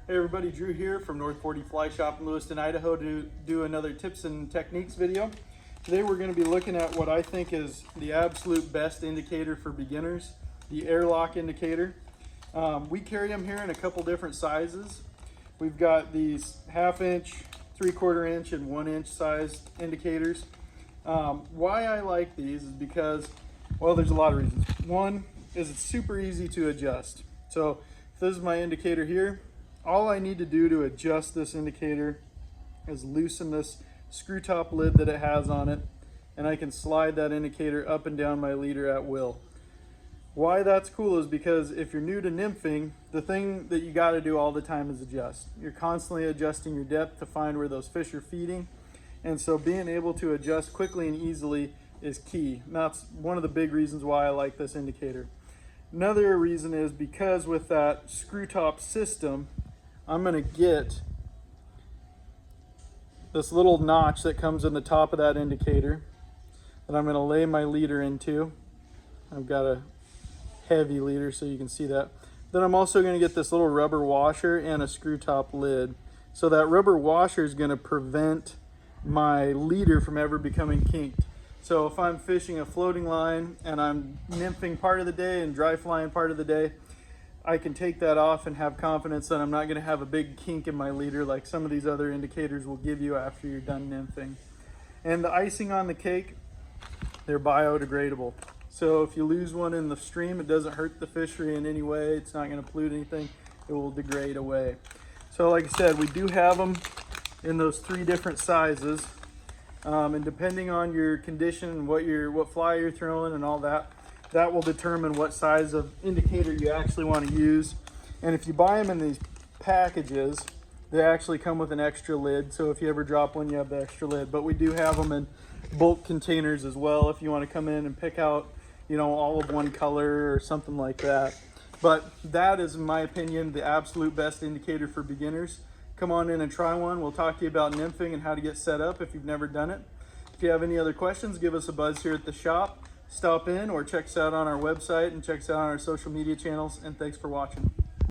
Hey everybody, Drew here from North 40 Fly Shop in Lewiston, Idaho to do another tips and techniques video. Today we're going to be looking at what I think is the absolute best indicator for beginners, the airlock indicator. We carry them here in a couple different sizes. We've got these 1/2 inch, 3/4 inch, and 1 inch sized indicators. Why I like these is because, well, there's a lot of reasons. One is it's super easy to adjust. So if this is my indicator here, all I need to do to adjust this indicator is loosen this screw top lid that it has on it, and I can slide that indicator up and down my leader at will. Why that's cool is because if you're new to nymphing, the thing that you got to do all the time is adjust. You're constantly adjusting your depth to find where those fish are feeding, and so being able to adjust quickly and easily is key. And that's one of the big reasons why I like this indicator. Another reason is because with that screw top system, I'm going to get this little notch that comes in the top of that indicator that I'm going to lay my leader into. I've got a heavy leader so you can see that. Then I'm also going to get this little rubber washer and a screw top lid. So that rubber washer is going to prevent my leader from ever becoming kinked. So if I'm fishing a floating line and I'm nymphing part of the day and dry flying part of the day, I can take that off and have confidence that I'm not going to have a big kink in my leader like some of these other indicators will give you after you're done nymphing. And the icing on the cake, they're biodegradable. So if you lose one in the stream, it doesn't hurt the fishery in any way. It's not going to pollute anything. It will degrade away. So like I said, we do have them in those 3 different sizes. And depending on your condition and what fly you're throwing and all that, that will determine what size of indicator you actually want to use. And if you buy them in these packages, they actually come with an extra lid. So if you ever drop one, you have the extra lid. But we do have them in bulk containers as well if you want to come in and pick out, you know, all of one color or something like that. But that is, in my opinion, the absolute best indicator for beginners. Come on in and try one. We'll talk to you about nymphing and how to get set up if you've never done it. If you have any other questions, give us a buzz here at the shop. Stop in or check us out on our website and check us out on our social media channels. And thanks for watching.